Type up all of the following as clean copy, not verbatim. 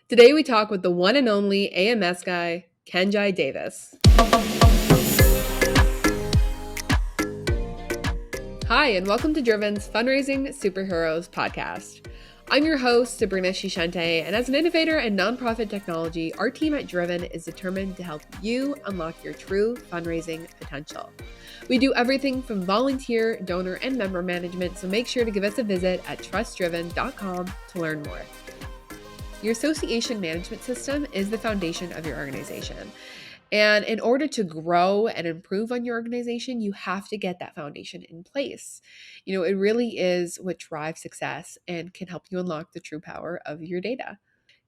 Today we talk with the one and only AMS guy, Kenjie Davis. Hi, and welcome to Driven's Fundraising Superheroes podcast. I'm your host, Sabrina Shishente, and as an innovator in nonprofit technology, our team at Driven is determined to help you unlock your true fundraising potential. We do everything from volunteer, donor, and member management, so make sure to give us a visit at trustdriven.com to learn more. Your association management system is the foundation of your organization. And in order to grow and improve on your organization, you have to get that foundation in place. It really is what drives success and can help you unlock the true power of your data.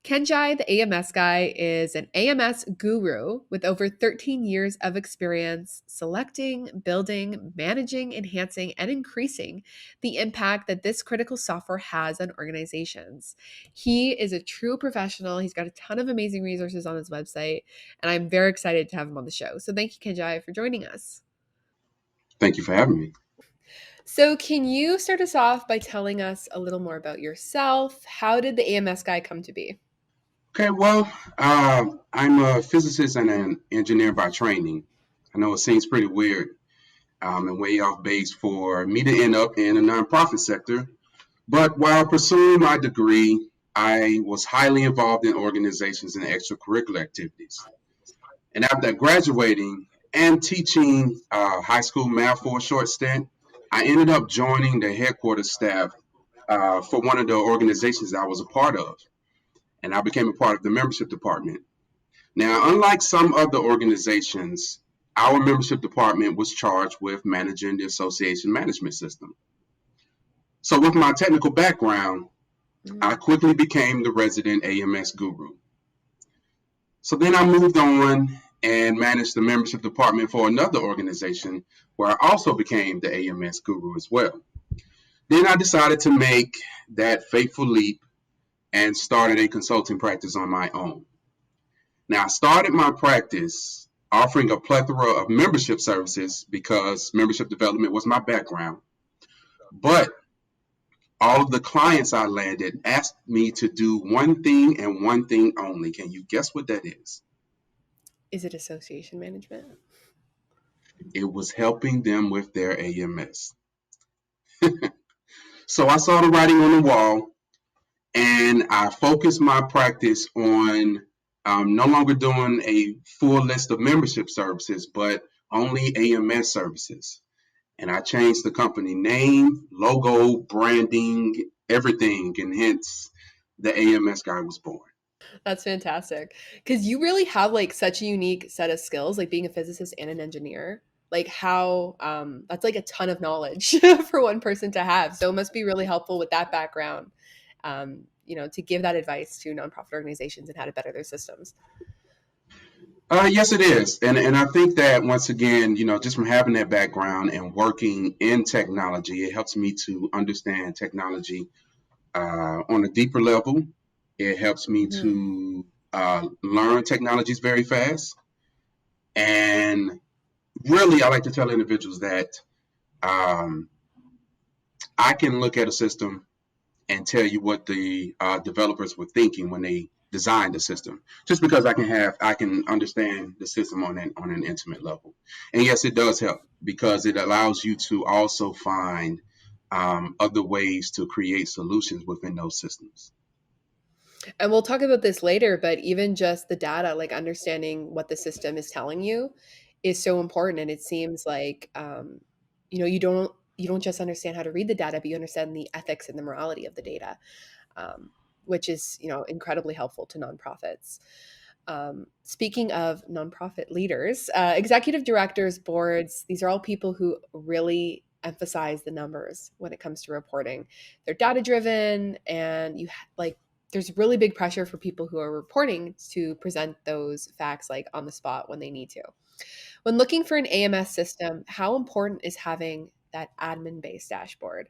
Kenjie the AMS Guy is an AMS guru with over 13 years of experience selecting, building, managing, enhancing, and increasing the impact that this critical software has on organizations. He is a true professional. He's got a ton of amazing resources on his website, and I'm very excited to have him on the show. So thank you, Kenjie, for joining us. Thank you for having me. So can you start us off by telling us a little more about yourself? How did the AMS Guy come to be? Okay, well, I'm a physicist and an engineer by training. I know it seems pretty weird and way off base for me to end up in a nonprofit sector. But while pursuing my degree, I was highly involved in organizations and extracurricular activities. And after graduating and teaching high school math for a short stint, I ended up joining the headquarters staff for one of the organizations I was a part of. And I became a part of the membership department. Now, unlike some other organizations, our membership department was charged with managing the association management system. So, with my technical background, I quickly became the resident AMS guru. So then I moved on and managed the membership department for another organization where I also became the AMS guru as well. Then I decided to make that fateful leap and started a consulting practice on my own. Now, I started my practice offering a plethora of membership services because membership development was my background. But all of the clients I landed asked me to do one thing and one thing only. Can you guess what that is? Is it association management? It was helping them with their AMS. So I saw the writing on the wall and I focused my practice on no longer doing a full list of membership services, but only AMS services. And I changed the company name, logo, branding, everything, and hence the AMS Guy was born. That's fantastic. Because you really have like such a unique set of skills, like being a physicist and an engineer. Like how that's like a ton of knowledge for one person to have. So it must be really helpful with that background, to give that advice to nonprofit organizations and how to better their systems. Yes, it is. And I think that once again, just from having that background and working in technology, it helps me to understand technology on a deeper level. It helps me to learn technologies very fast. And really, I like to tell individuals that I can look at a system and tell you what the developers were thinking when they designed the system, just because I can understand the system on an intimate level. And yes, it does help because it allows you to also find other ways to create solutions within those systems. And we'll talk about this later, but even just the data, like understanding what the system is telling you is so important. And it seems like, you don't just understand how to read the data, but you understand the ethics and the morality of the data, which is, incredibly helpful to nonprofits. Speaking of nonprofit leaders, executive directors, boards, these are all people who really emphasize the numbers when it comes to reporting. They're data driven, and there's really big pressure for people who are reporting to present those facts like on the spot when they need to. When looking for an AMS system, how important is having that admin-based dashboard?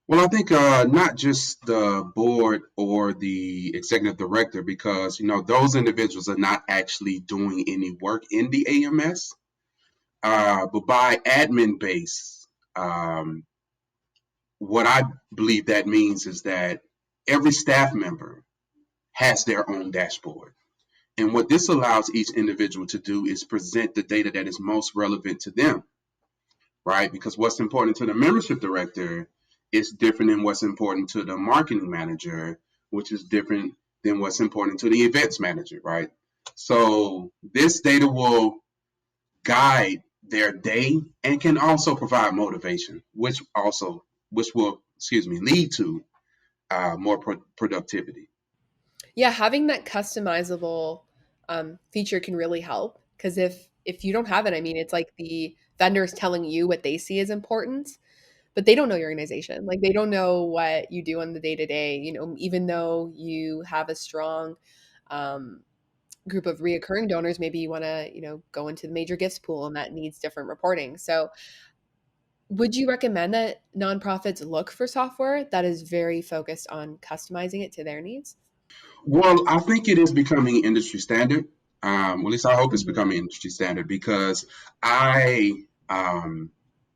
Well, I think not just the board or the executive director, because those individuals are not actually doing any work in the AMS. But by admin base, what I believe that means is that every staff member has their own dashboard. And what this allows each individual to do is present the data that is most relevant to them, right? Because what's important to the membership director is different than what's important to the marketing manager, which is different than what's important to the events manager, right? So this data will guide their day and can also provide motivation, which will lead to more productivity. Yeah, having that customizable feature can really help because if you don't have it, I mean, it's like the vendors telling you what they see as important, but they don't know your organization. Like they don't know what you do on the day to day. You know, even though you have a strong um, group of reoccurring donors, maybe you want to go into the major gifts pool, and that needs different reporting. So, would you recommend that nonprofits look for software that is very focused on customizing it to their needs? Well, I think it is becoming industry standard. At least I hope it's Mhm. becoming industry standard because I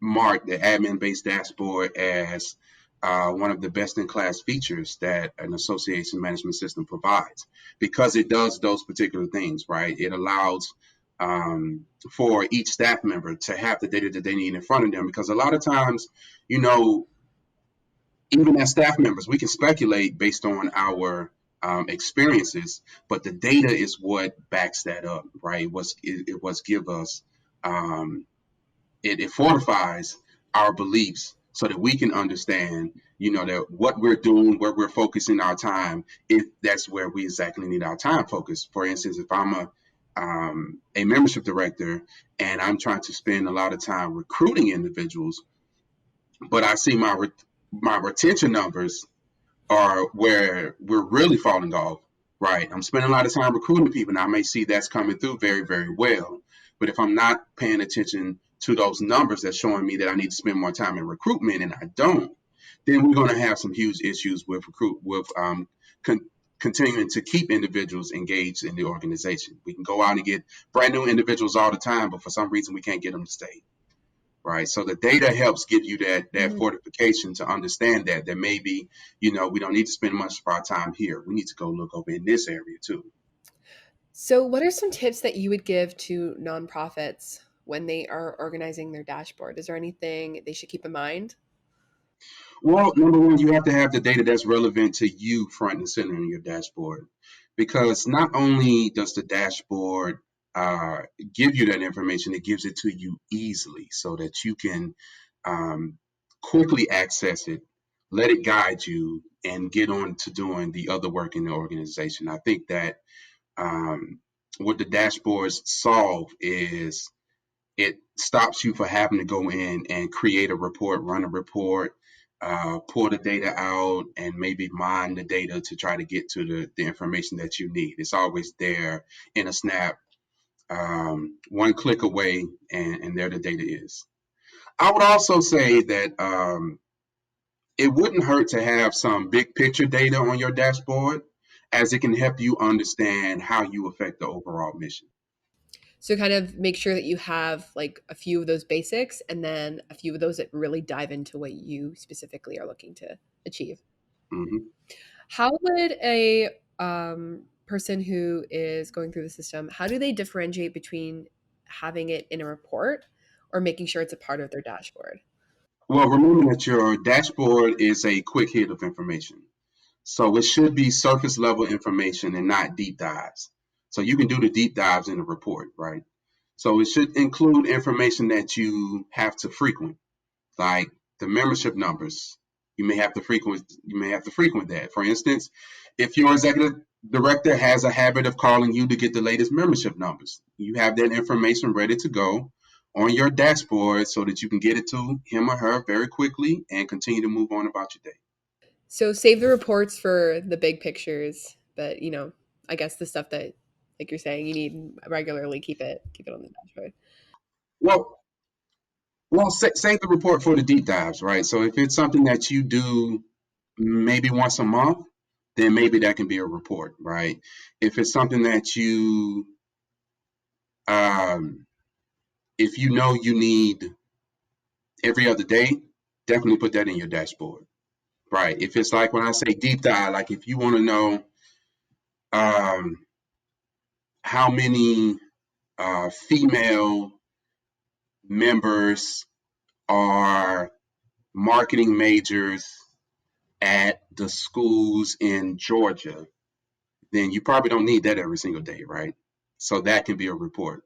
mark the admin-based dashboard as one of the best-in-class features that an association management system provides because it does those particular things, right? It allows for each staff member to have the data that they need in front of them because a lot of times, you know, even as staff members, we can speculate based on our experiences, but the data is what backs that up, right? It was give us um, it fortifies our beliefs so that we can understand, that what we're doing, where we're focusing our time, if that's where we exactly need our time focused. For instance, if I'm a membership director and I'm trying to spend a lot of time recruiting individuals, but I see my retention numbers are where we're really falling off, right? I'm spending a lot of time recruiting people, and I may see that's coming through very, very well. But if I'm not paying attention to those numbers that's showing me that I need to spend more time in recruitment, and I don't, then we're going to have some huge issues with con- continuing to keep individuals engaged in the organization. We can go out and get brand new individuals all the time, but for some reason we can't get them to stay, right? So the data helps give you that Mhm. fortification to understand that maybe we don't need to spend much of our time here. We need to go look over in this area too. So, what are some tips that you would give to nonprofits when they are organizing their dashboard? Is there anything they should keep in mind? Well, number one, you have to have the data that's relevant to you front and center in your dashboard, because not only does the dashboard uh, give you that information, it gives it to you easily so that you can um, quickly access it, let it guide you, and get on to doing the other work in the organization. I think that um, what the dashboards solve is it stops you from having to go in and create a report, run a report, pull the data out, and maybe mine the data to try to get to the information that you need. It's always there in a snap, one click away, and there the data is. I would also say that it wouldn't hurt to have some big picture data on your dashboard, as it can help you understand how you affect the overall mission. So, kind of make sure that you have like a few of those basics and then a few of those that really dive into what you specifically are looking to achieve. Mhm. How would a person who is going through the system, how do they differentiate between having it in a report or making sure it's a part of their dashboard? Well, remember that your dashboard is a quick hit of information. So it should be surface level information and not deep dives. So you can do the deep dives in the report, right? So it should include information that you have to frequent, like the membership numbers. You may have to frequent that. For instance, if your executive director has a habit of calling you to get the latest membership numbers, you have that information ready to go on your dashboard so that you can get it to him or her very quickly and continue to move on about your day. So save the reports for the big pictures, but I guess the stuff that like you're saying you need regularly keep it on the dashboard. Well, save the report for the deep dives, right? So if it's something that you do maybe once a month, then maybe that can be a report, right? If it's something that um, if you know you need every other day, definitely put that in your dashboard, right? If it's like when I say deep dive, like if you want to know um, how many female members are marketing majors at the schools in Georgia, then you probably don't need that every single day, right? So that can be a report.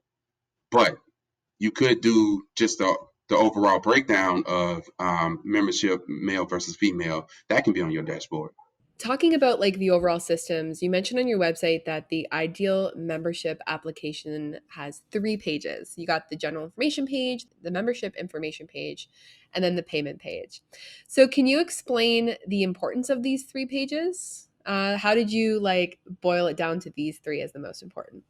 But you could do just the overall breakdown of membership, male versus female. That can be on your dashboard. Talking about like the overall systems, you mentioned on your website that the ideal membership application has 3 pages. You got the general information page, the membership information page, and then the payment page. So can you explain the importance of these 3 pages? How did you like boil it down to these three as the most important?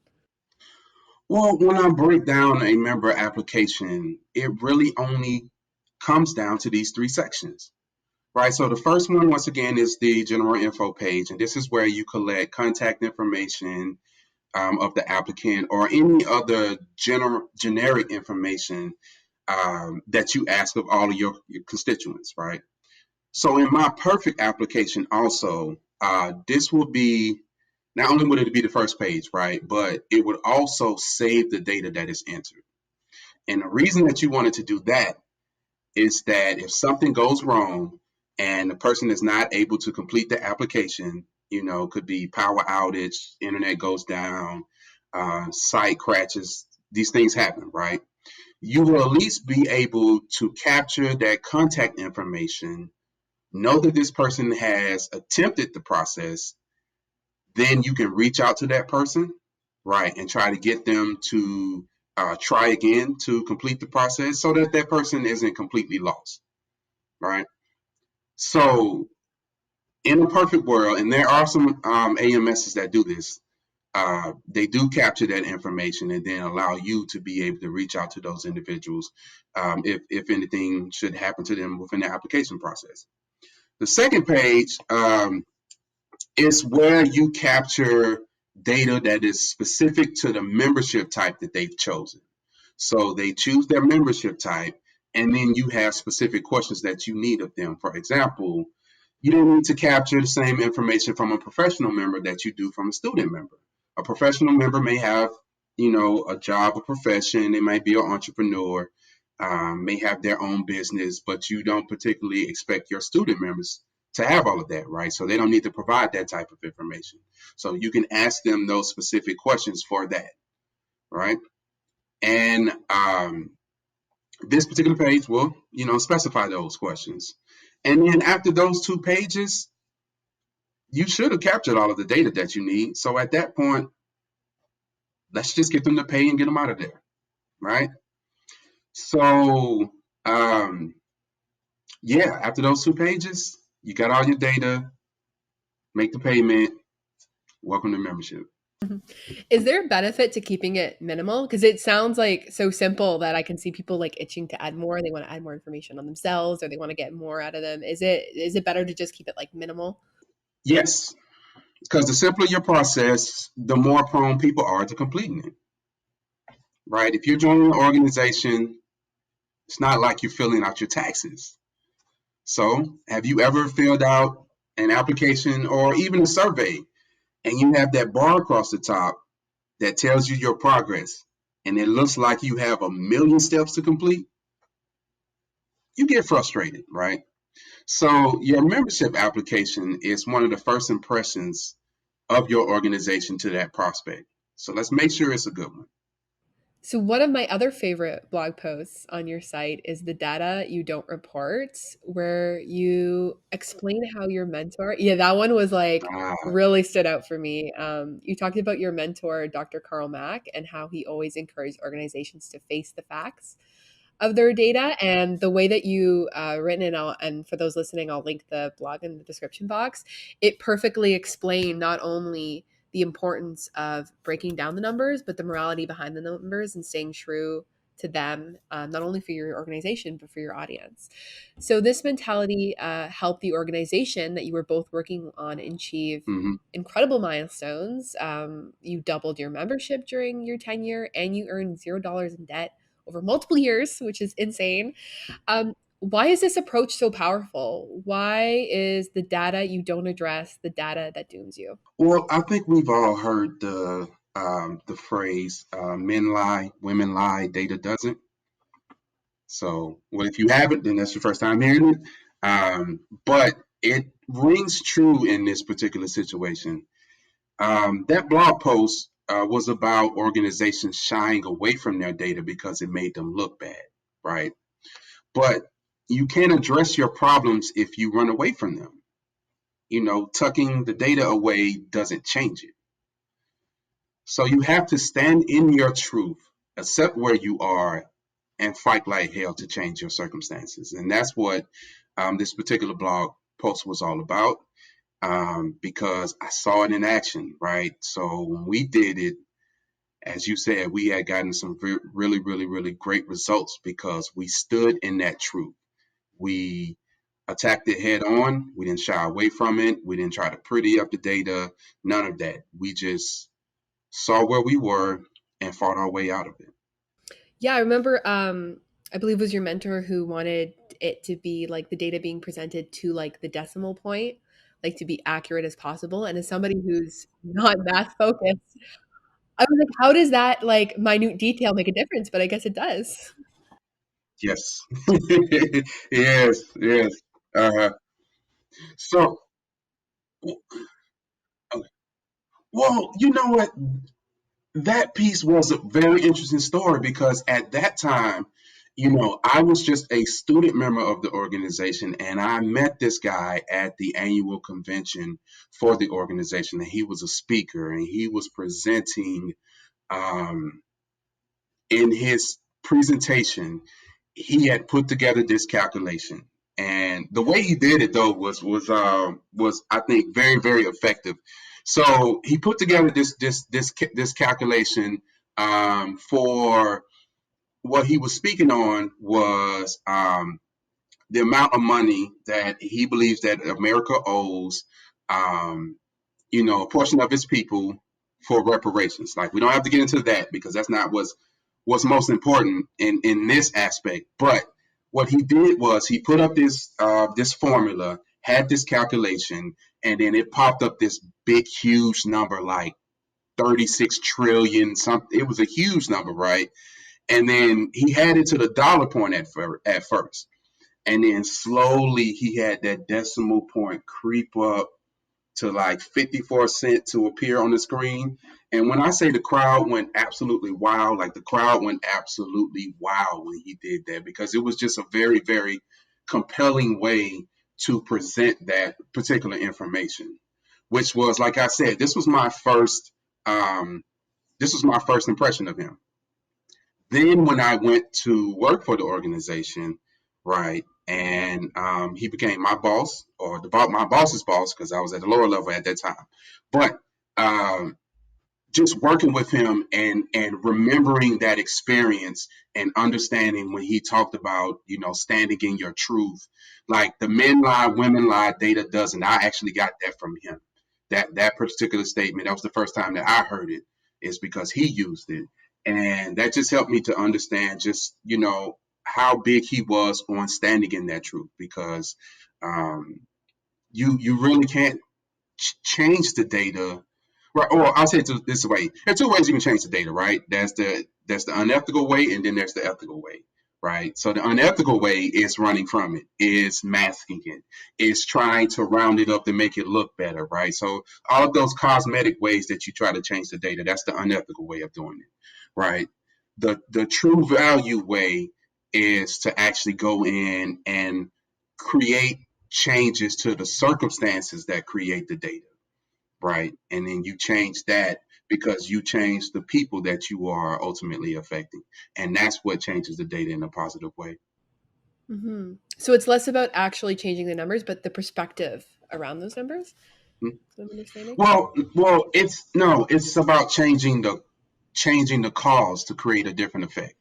Well, when I break down a member application, it really only comes down to these 3 sections. Right, so the first one, once again, is the general info page, and this is where you collect contact information of the applicant or any other generic information that you ask of all of your constituents, right? So in my perfect application also, this will be, not only would it be the first page, right, but it would also save the data that is entered. And the reason that you wanted to do that is that if something goes wrong and the person is not able to complete the application, could be power outage, internet goes down, site crashes, these things happen, right? You will at least be able to capture that contact information, know that this person has attempted the process, then you can reach out to that person, right, and try to get them to try again to complete the process so that that person isn't completely lost, right? So, in a perfect world, and there are some AMSs that do this, they do capture that information and then allow you to be able to reach out to those individuals if anything should happen to them within the application process. The second page is where you capture data that is specific to the membership type that they've chosen. So they choose their membership type, and then you have specific questions that you need of them. For example, you don't need to capture the same information from a professional member that you do from a student member. A professional member may have, a job, a profession. They might be an entrepreneur, may have their own business, but you don't particularly expect your student members to have all of that, right? So they don't need to provide that type of information. So you can ask them those specific questions for that, right? And this particular page will, specify those questions. And then after those 2 pages, you should have captured all of the data that you need. So at that point, let's just get them to pay and get them out of there, right? So, yeah, after those 2 pages, you got all your data, make the payment, welcome to membership. Is there a benefit to keeping it minimal? Because it sounds like so simple that I can see people like itching to add more. They want to add more information on themselves or they want to get more out of them. Is it better to just keep it like minimal? Yes, because the simpler your process, the more prone people are to completing it, right? If you're joining an organization, it's not like you're filling out your taxes. So, have you ever filled out an application or even a survey and you have that bar across the top that tells you your progress and it looks like you have a million steps to complete? You get frustrated, right? So, your membership application is one of the first impressions of your organization to that prospect. So, let's make sure it's a good one. So one of my other favorite blog posts on your site is the data you don't report, where you explain how your mentor, yeah, that one was like Ah, really stood out for me. You talked about your mentor, Dr. Carl Mack, and how he always encouraged organizations to face the facts of their data and the way that you written it out. And for those listening, I'll link the blog in the description box. It perfectly explained not only the importance of breaking down the numbers, but the morality behind the numbers and staying true to them, not only for your organization, but for your audience. So, this mentality helped the organization that you were both working on achieve mm-hmm. incredible milestones. You doubled your membership during your tenure and you earned $0 in debt over multiple years, which is insane. Um, why is this approach so powerful? Why is the data you don't address the data that dooms you? Well, I think we've all heard the phrase "men lie, women lie, data doesn't." So, well, if you haven't, then that's your first time hearing it. But it rings true in this particular situation. That blog post was about organizations shying away from their data because it made them look bad, right? But you can't address your problems if you run away from them. Tucking the data away doesn't change it. So you have to stand in your truth, accept where you are, and fight like hell to change your circumstances. And that's what this particular blog post was all about, because I saw it in action, right? So when we did it, as you said, we had gotten some really, really, really great results because we stood in that truth. We attacked it head on. We didn't shy away from it. We didn't try to pretty up the data. None of that. We just saw where we were and fought our way out of it. Yeah, I remember I believe it was your mentor who wanted it to be like the data being presented to like the decimal point, like to be accurate as possible. And as somebody who's not math focused, I was like, how does that like minute detail make a difference? But I guess it does. Yes. Yes, yes. Uh, so, well, you know what? That piece was a very interesting story because at that time, I was just a student member of the organization and I met this guy at the annual convention for the organization. And he was a speaker and he was presenting um, in his presentation. He had put together this calculation, and the way he did it though was I think very very effective. So he put together this calculation for what he was speaking on was the amount of money that he believes that America owes um, a portion of its people for reparations. Like we don't have to get into that because that's not what's most important in this aspect. But what he did was he put up this formula, had this calculation, and then it popped up this big huge number like 36 trillion something. It was a huge number, right? And then he had it to the dollar point at first. And then slowly he had that decimal point creep up to like 54 cents to appear on the screen. And when I say the crowd went absolutely wild, like the crowd went absolutely wild when he did that because it was just a very, very compelling way to present that particular information, which was, like I said, um, this was my first impression of him. Then when I went to work for the organization, right, and he became my boss or my boss's boss because I was at the lower level at that time. But um, just working with him and remembering that experience and understanding when he talked about standing in your truth, like the men lie, women lie, data doesn't. I actually got that from him. That particular statement. That was the first time that I heard it. Is because he used it, and that just helped me to understand just how big he was on standing in that truth. Because um, you really can't change the data. Right, or I'll say it this way. There are two ways you can change the data, right? There's the unethical way, and then there's the ethical way, right? So the unethical way is running from it, is masking it, is trying to round it up to make it look better, right? So all of those cosmetic ways that you try to change the data, that's the unethical way of doing it, right? The true value way is to actually go in and create changes to the circumstances that create the data, right? And then you change that because you change the people that you are ultimately affecting. And that's what changes the data in a positive way. Hmm. So it's less about actually changing the numbers, but the perspective around those numbers. Is what I'm understanding. Well, it's no, it's about changing the cause to create a different effect,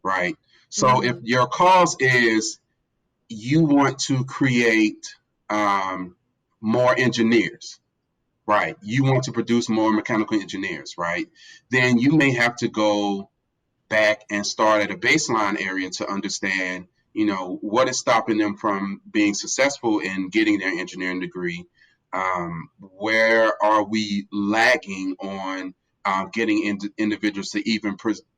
right? So if Mm. your cause is you want to create um, more engineers, right? You want to produce more mechanical engineers, right? Then you may have to go back and start at a baseline area to understand what is stopping them from being successful in getting their engineering degree? Where are we lagging on getting individuals to even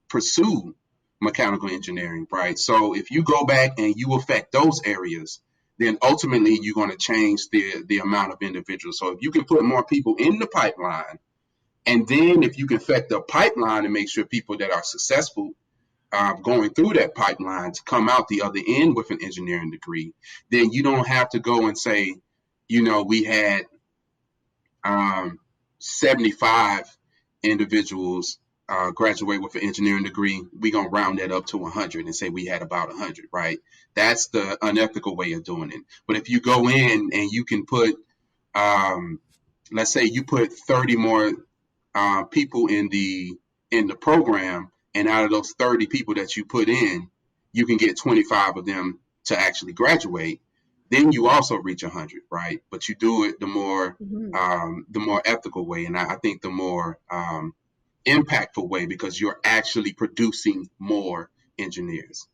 pursue mechanical engineering, right? So if you go back and you affect those areas, then ultimately you're going to change the amount of individuals. So if you can put more people in the pipeline, and then if you can affect the pipeline and make sure people that are successful going through that pipeline to come out the other end with an engineering degree, then you don't have to go and say, we had 75 individuals graduate with an engineering degree. We're going to round that up to 100 and say we had about 100, right? That's the unethical way of doing it. But if you go in and you can put, let's say you put 30 more people in the program, and out of those 30 people that you put in, you can get 25 of them to actually graduate. Then you also reach 100, right? But you do it the more ethical way, and I think the more impactful way, because you're actually producing more engineers.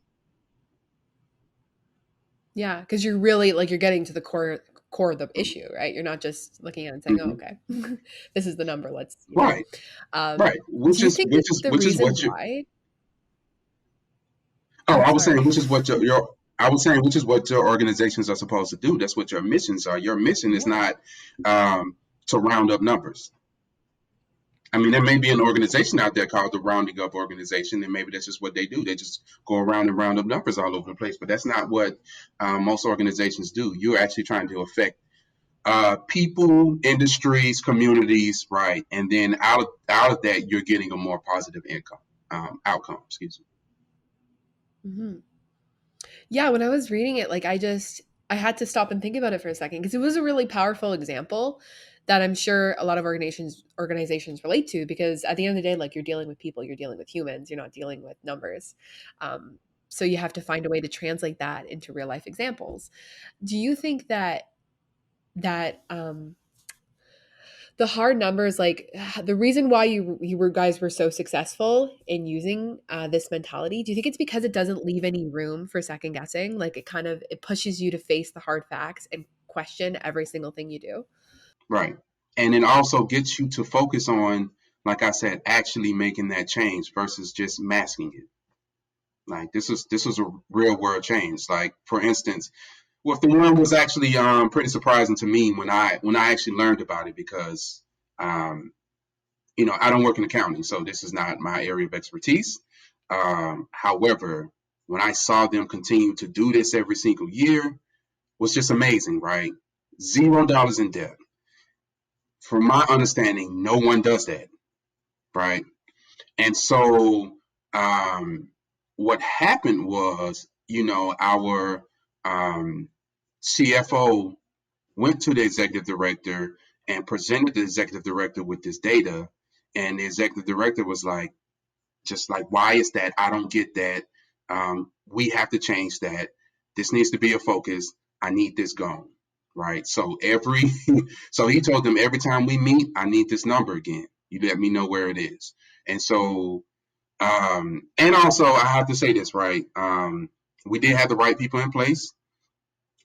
Yeah, because you're really like you're getting to the core of the issue, right? You're not just looking at it and saying, "Oh, Mm-hmm. okay, this is the number. Let's." Right, right. Do you think that the Which is reason what you. why? Oh, Oh, I was saying, sorry. which is what your I was saying, which is what your organizations are supposed to do. That's what your missions are. Your mission is Yeah. not to round up numbers. I mean, there may be an organization out there called the Rounding Up Organization, and maybe that's just what they do. They just go around and round up numbers all over the place. But that's not what most organizations do. You're actually trying to affect people, industries, communities, right? And then out of that, you're getting a more positive income outcome. Excuse me. Hmm. Yeah, when I was reading it, like I had to stop and think about it for a second because it was a really powerful example that I'm sure a lot of organizations relate to because at the end of the day, like you're dealing with people, you're dealing with humans, you're not dealing with numbers. Um, so you have to find a way to translate that into real life examples. Do you think that the hard numbers, like the reason why you were guys were so successful in using this mentality, do you think it's because it doesn't leave any room for second guessing? Like it pushes you to face the hard facts and question every single thing you do? Right. And it also gets you to focus on, like I said, actually making that change versus just masking it. Like this is a real world change. Like for instance, well, the one was actually pretty surprising to me when I actually learned about it because um, I don't work in accounting, so this is not my area of expertise. However, when I saw them continue to do this every single year, was just amazing, right? $0 in debt. From my understanding, no one does that, right? And so, um, what happened was, our CFO went to the executive director and presented the executive director with this data. And the executive director was like, just like, why is that? I don't get that. We have to change that. This needs to be a focus. I need this gone. Right. So so he told them every time we meet, I need this number again. You let me know where it is. And so, and also I have to say this, right? We did have the right people in place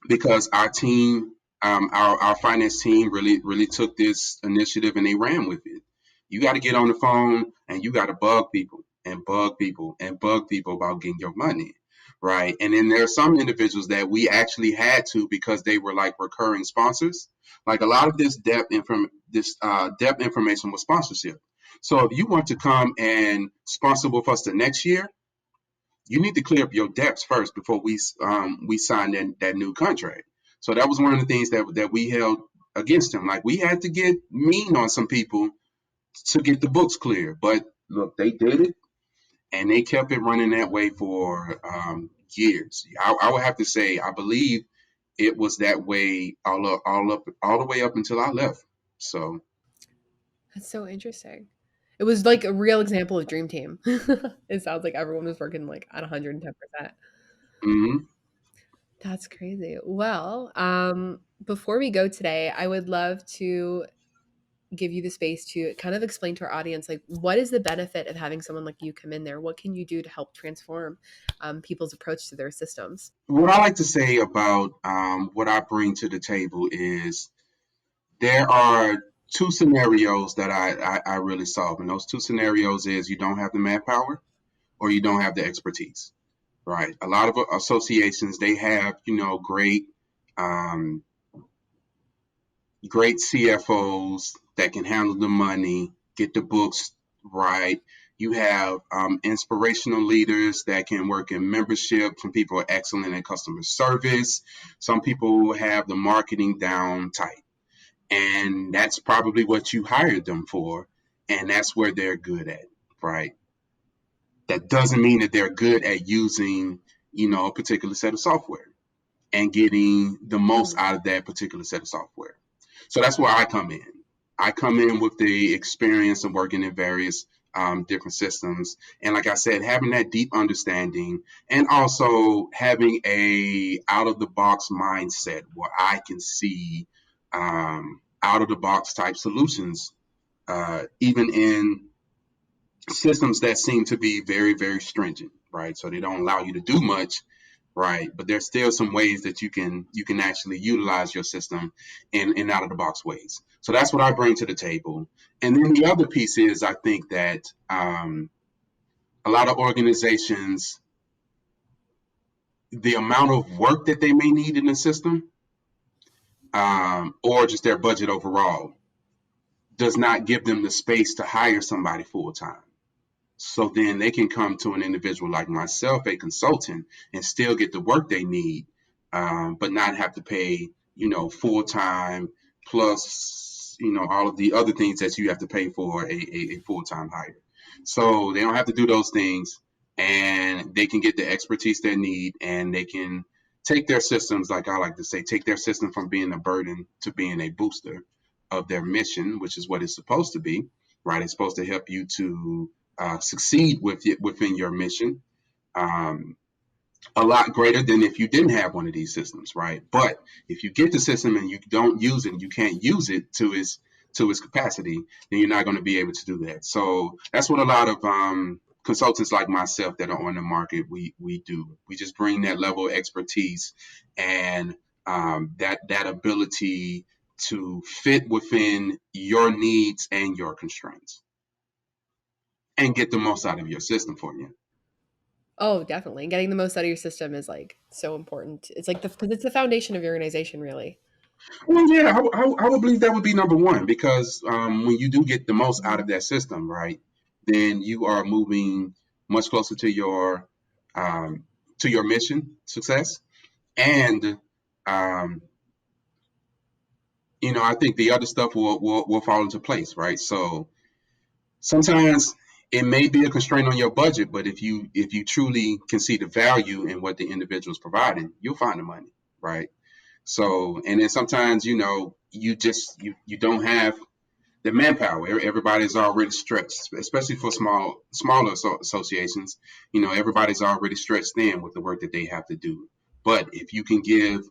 because our team, our finance team really took this initiative and they ran with it. You got to get on the phone and you got to bug people and bug people and bug people about getting your money, right? And then there are some individuals that we actually had to because they were like recurring sponsors. Like a lot of this depth information was sponsorship. So if you want to come and sponsor with us the next year, you need to clear up your debts first before we sign that new contract. So that was one of the things that we held against him. Like we had to get mean on some people to get the books clear. But look, they did it, and they kept it running that way for years. I would have to say, I believe it was that way all the way up until I left. So That's so interesting. It was like a real example of dream team. It sounds like everyone was working like at 110%. mhm. That's crazy. Well, before we go today, I would love to give you the space to kind of explain to our audience, like, what is the benefit of having someone like you come in there? What can you do to help transform people's approach to their systems? What I like to say about what I bring to the table is there are two scenarios that I really solve. And those two scenarios is you don't have the manpower or you don't have the expertise, right? A lot of associations, they have, um, great CFOs that can handle the money, get the books right. You have inspirational leaders that can work in membership. Some people are excellent in customer service. Some people have the marketing down tight. And that's probably what you hired them for. And that's where they're good at, right? That doesn't mean that they're good at using, a particular set of software and getting the most out of that particular set of software. So that's where I come in. I come in with the experience of working in various different systems. And like I said, having that deep understanding and also having a out of the box mindset where I can see out of the box type solutions, even in systems that seem to be very, very stringent, right? So they don't allow you to do much, right? But there's still some ways that you can actually utilize your system in out of the box ways. So that's what I bring to the table. And then the other piece is I think that a lot of organizations, the amount of work that they may need in the system, or just their budget overall, does not give them the space to hire somebody full time. So then they can come to an individual like myself, a consultant, and still get the work they need, but not have to pay, full time plus, all of the other things that you have to pay for a full time hire. So they don't have to do those things, and they can get the expertise they need, and they can take their systems, like I like to say, take their system from being a burden to being a booster of their mission, which is what it's supposed to be, right? It's supposed to help you to succeed within your mission, a lot greater than if you didn't have one of these systems, right? But if you get the system and you don't use it, and you can't use it to its capacity, then you're not going to be able to do that. So that's what a lot of consultants like myself that are on the market we do. We just bring that level of expertise and that ability to fit within your needs and your constraints and get the most out of your system for you. Oh, definitely. Getting the most out of your system is like so important. It's like because it's the foundation of your organization, really. Well, yeah, I would believe that would be number one because when you do get the most out of Mhm. that system, right, then you are moving much closer um, to your mission success, and um, I think the other stuff will fall into place, right? So sometimes it may be a constraint on your budget, but if you truly can see the value in what the individual is providing, you'll find the money, right? So, and then sometimes, you don't have the manpower. Everybody's already stretched, especially for smaller associations. Everybody's already stretched thin with the work that they have to do. But if you can give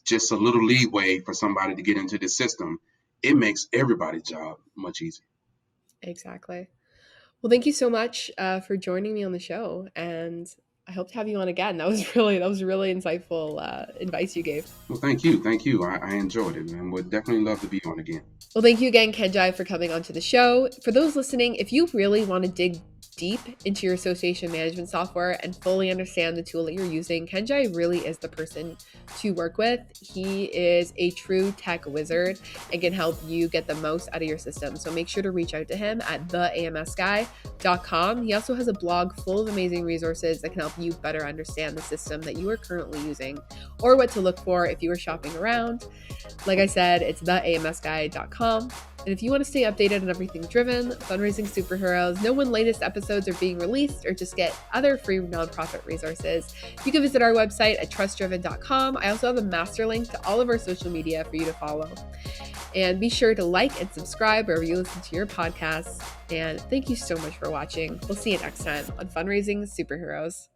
just a little leeway for somebody to get into the system, it makes everybody's job much easier. Exactly. Well, thank you so much for joining me on the show, and I hope to have you on again. That was really insightful advice you gave. Well, thank you. I enjoyed it, and would definitely love to be on again. Well, thank you again, Kenjie, for coming onto the show. For those listening, if you really want to dig deep into your association management software and fully understand the tool that you're using, Kenjie really is the person to work with. He is a true tech wizard and can help you get the most out of your system. So make sure to reach out to him at theamsguy.com. He also has a blog full of amazing resources that can help you better understand the system that you are currently using or what to look for if you are shopping around. Like I said, it's theamsguy.com. And if you want to stay updated on everything driven, fundraising superheroes, know when latest episodes are being released, or just get other free nonprofit resources, you can visit our website at trustdriven.com. I also have a master link to all of our social media for you to follow. And be sure to like and subscribe wherever you listen to your podcasts. And thank you so much for watching. We'll see you next time on Fundraising Superheroes.